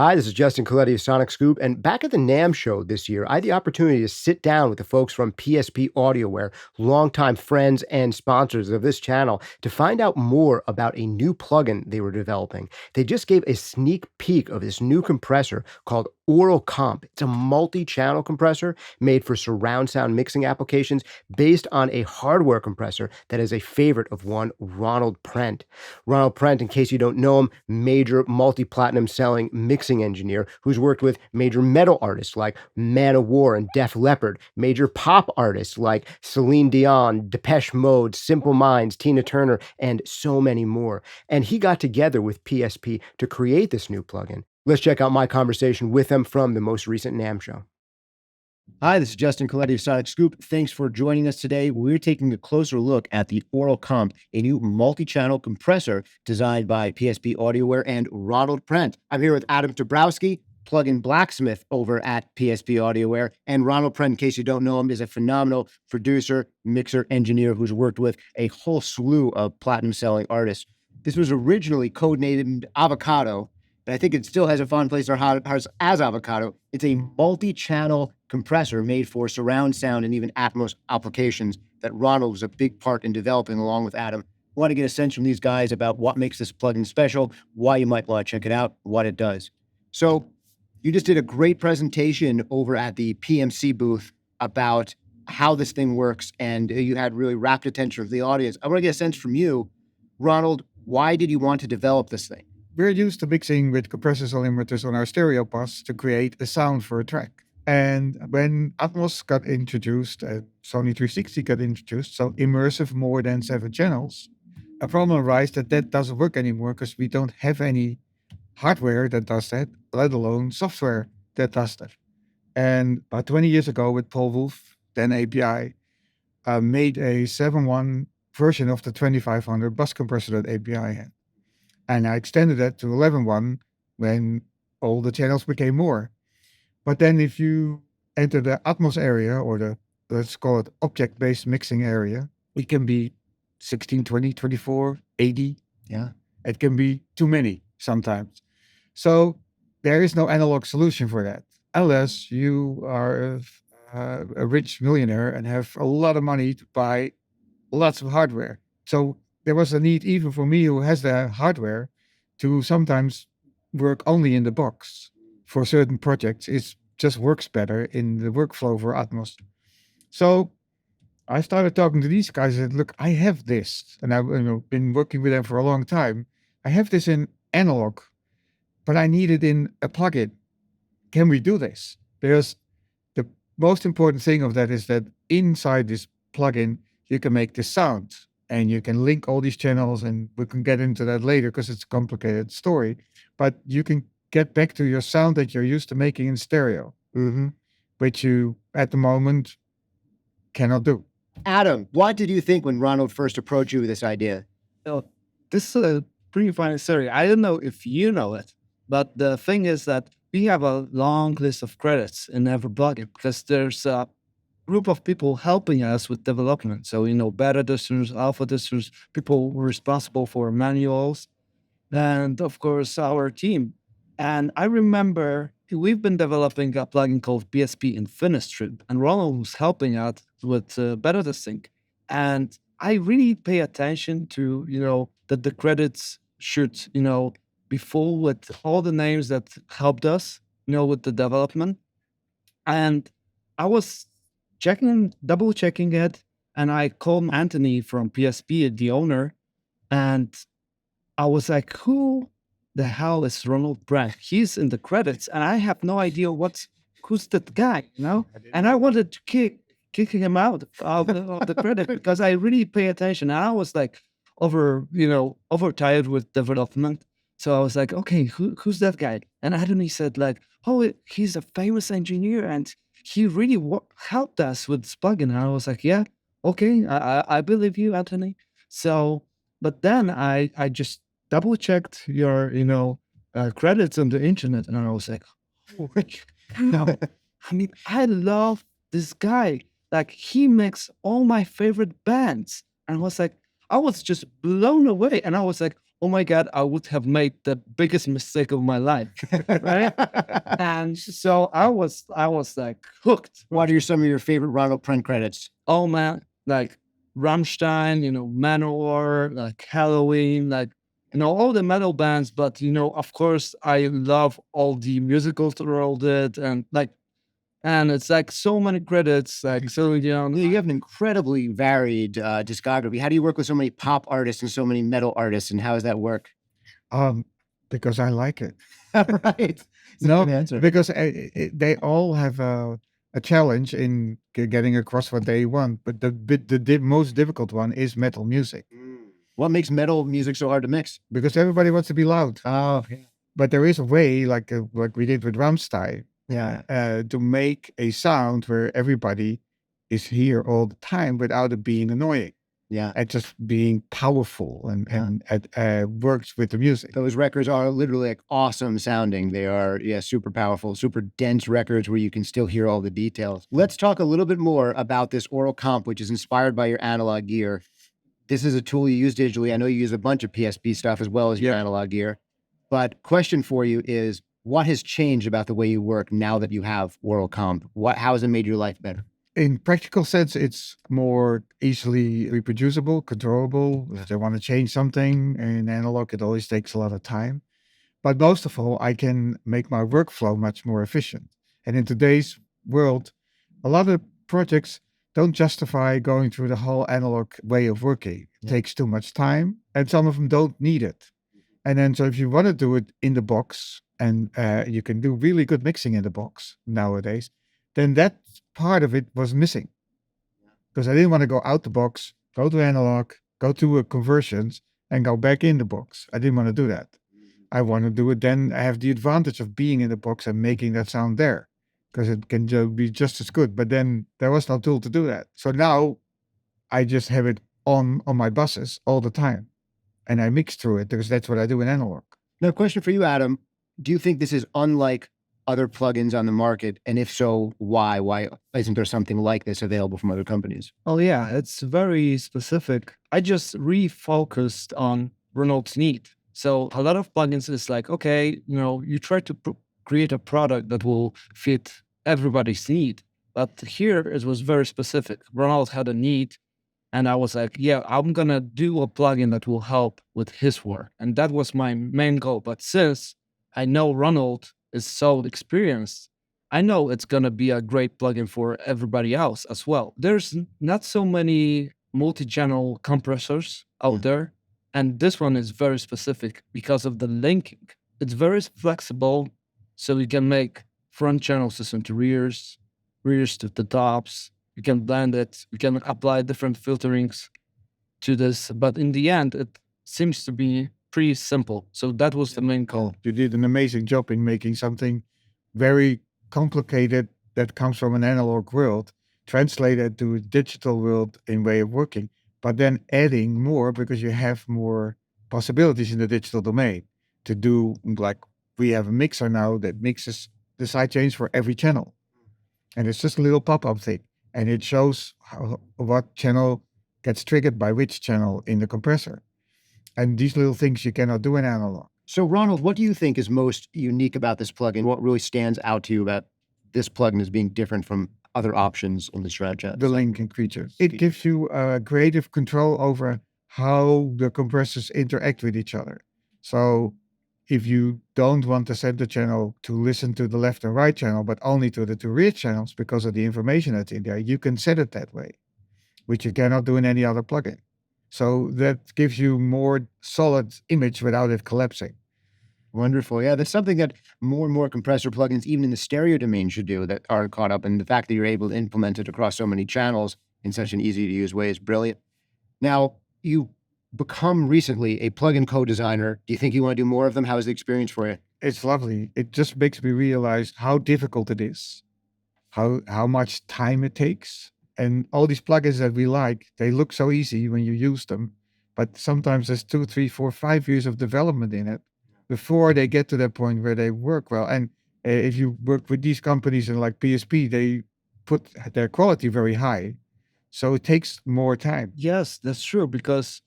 Hi, this is Justin Colletti of Sonic Scoop. And back at the NAMM show this year, I had the opportunity to sit down with the folks from PSP Audioware, longtime friends and sponsors of this channel, to find out more about a new plugin they were developing. They just gave a sneak peek of this new compressor called auralComp. It's a multi-channel compressor made for surround sound mixing applications based on a hardware compressor that is a favorite of one Ronald Prent. Ronald Prent, in case you don't know him, major multi-platinum selling mixing engineer who's worked with major metal artists like Man of War and Def Leppard, major pop artists like Celine Dion, Depeche Mode, Simple Minds, Tina Turner, and so many more. And he got together with PSP to create this new plugin. Let's check out my conversation with them from the most recent NAMM show. Hi, this is Justin Colletti of Sonic Scoop. Thanks for joining us today. We're taking a closer look at the auralComp, a new multi-channel compressor designed by PSP Audioware and Ronald Prent. I'm here with Adam Taborowski, plugin blacksmith over at PSP Audioware, and Ronald Prent, in case you don't know him, is a phenomenal producer, mixer, engineer who's worked with a whole slew of platinum-selling artists. This was originally codenamed Avocado, but I think it still has a fond place in our hearts as Avocado. It's a multi-channel compressor made for surround sound and even Atmos applications that Ronald was a big part in developing along with Adam. I want to get a sense from these guys about what makes this plugin special, why you might want to check it out, what it does. So you just did a great presentation over at the PMC booth about how this thing works, and you had really rapt attention of the audience. I want to get a sense from you, Ronald, why did you want to develop this thing? We're used to mixing with compressors and limiters on our stereo bus to create a sound for a track. And when Atmos got introduced, Sony 360 got introduced, so immersive more than 7 channels, a problem arises that doesn't work anymore because we don't have any hardware that does that, let alone software that does that. And about 20 years ago with Paul Wolf, then API, made a 7.1 version of the 2500 bus compressor that API had. And I extended that to 11.1 when all the channels became more. But then if you enter the Atmos area or the, let's call it object-based mixing area, it can be 16, 20, 24, 80. Yeah. It can be too many sometimes. So there is no analog solution for that unless you are a rich millionaire and have a lot of money to buy lots of hardware. So there was a need even for me who has the hardware to sometimes work only in the box for certain projects. It just works better in the workflow for Atmos. So I started talking to these guys and said, look, I have this. And I've been working with them for a long time. I have this in analog, but I need it in a plugin. Can we do this? Because the most important thing of that is that inside this plugin, you can make this sound. And you can link all these channels, and we can get into that later because it's a complicated story. But you can get back to your sound that you're used to making in stereo, which you, at the moment, cannot do. Adam, what did you think when Ronald first approached you with this idea? This is a pretty funny story. I don't know if you know it, but the thing is that we have a long list of credits in every plugin because there's a group of people helping us with development. So, beta testers, alpha testers, people responsible for manuals, and of course, our team. And I remember we've been developing a plugin called PSP Infinistrip, and Ronald was helping out with beta testing. And I really pay attention to, that the credits should, be full with all the names that helped us, with the development. And I was double checking it, and I called Anthony from PSP, the owner, and I was like, who the hell is Ronald Prent? He's in the credits, and I have no idea who's that guy, And I wanted to kick him out of the credit because I really pay attention. And I was like overtired with development. So I was like, okay, who's that guy? And Anthony said like, oh, he's a famous engineer, and he really helped us with this plugin. And I was like, yeah, okay, I believe you, Anthony. So, but then I just double checked your, credits on the internet, and I was like, oh, no, I mean, I love this guy. Like, he makes all my favorite bands. And I was just blown away. And I was like, oh my God, I would have made the biggest mistake of my life. Right? And so I was like hooked. What are some of your favorite Ronald Prent credits? Oh man, like Rammstein, Manowar, like Halloween, like all the metal bands. But of course, I love all the musicals the world did, and it's like so many credits. Like so, You have an incredibly varied discography. How do you work with so many pop artists and so many metal artists, and how does that work? Because I like it. Right. No, Good answer. because they all have a challenge in getting across what they want. But the most difficult one is metal music, What makes metal music so hard to mix? because everybody wants to be loud. Oh, yeah. But there is a way, like what we did with Rammstein, Yeah. to make a sound where everybody is here all the time without it being annoying. Yeah. And just being powerful and works with the music. Those records are literally like awesome sounding. They are, super powerful, super dense records where you can still hear all the details. Let's talk a little bit more about this auralComp, which is inspired by your analog gear. This is a tool you use digitally. I know you use a bunch of PSP stuff as well as your analog gear. But question for you is, what has changed about the way you work now that you have auralComp? How has it made your life better? In practical sense, it's more easily reproducible, controllable. If they want to change something in analog, it always takes a lot of time. But most of all, I can make my workflow much more efficient. And in today's world, a lot of projects don't justify going through the whole analog way of working. It takes too much time, and some of them don't need it. And then, so if you want to do it in the box, and you can do really good mixing in the box nowadays, then that part of it was missing. Because I didn't want to go out the box, go to analog, go to conversions, and go back in the box. I didn't want to do that. I want to do it, then I have the advantage of being in the box and making that sound there, because it can be just as good. But then there was no tool to do that. So now I just have it on my buses all the time, and I mix through it, because that's what I do in analog. Now, question for you, Adam. Do you think this is unlike other plugins on the market? And if so, why? Why isn't there something like this available from other companies? Oh yeah, it's very specific. I just refocused on Ronald's need. So a lot of plugins is like, okay, you try to create a product that will fit everybody's need. But here it was very specific. Ronald had a need, and I was like, yeah, I'm gonna do a plugin that will help with his work. And that was my main goal. But since I know Ronald is so experienced, I know it's gonna be a great plugin for everybody else as well. There's not so many multi-channel compressors out there, and this one is very specific because of the linking. It's very flexible, so you can make front channel system to rears, rears to the tops. You can blend it. You can apply different filterings to this, but in the end, it seems to be pretty simple. So that was the main goal. You did an amazing job in making something very complicated that comes from an analog world, translated to a digital world in way of working, but then adding more, because you have more possibilities in the digital domain to do, like we have a mixer now that mixes the sidechains for every channel. And it's just a little pop-up thing. And it shows what channel gets triggered by which channel in the compressor. And these little things you cannot do in analog. So, Ronald, what do you think is most unique about this plugin? What really stands out to you about this plugin as being different from other options in the Strat? The linking features. It gives you creative control over how the compressors interact with each other. So if you don't want the center channel to listen to the left and right channel, but only to the two rear channels because of the information that's in there, you can set it that way, which you cannot do in any other plugin. So that gives you more solid image without it collapsing. Wonderful. Yeah, that's something that more and more compressor plugins, even in the stereo domain, should do, that are caught up. And the fact that you're able to implement it across so many channels in such an easy to use way is brilliant. Now, you become recently a plugin co-designer. Do you think you want to do more of them? How is the experience for you? It's lovely. It just makes me realize how difficult it is, how much time it takes. And all these plugins that we like, they look so easy when you use them, but sometimes there's 2, 3, 4, 5 years of development in it before they get to that point where they work well. And if you work with these companies and like PSP, they put their quality very high. So it takes more time. Yes, that's true, because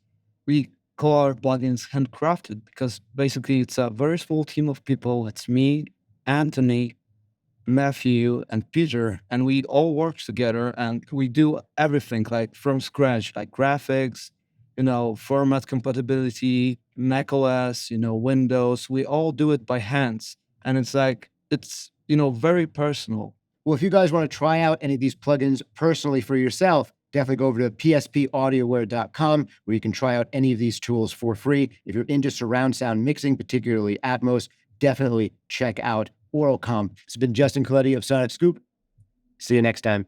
we call our plugins handcrafted because basically it's a very small team of people. It's me, Anthony, Matthew, and Peter, and we all work together and we do everything like from scratch, like graphics, format compatibility, macOS, Windows. We all do it by hands, and it's very personal. Well, if you guys want to try out any of these plugins personally for yourself, definitely go over to pspaudioWare.com where you can try out any of these tools for free. If you're into surround sound mixing, particularly Atmos, definitely check out auralComp. This has been Justin Colletti of Sonic Scoop. See you next time.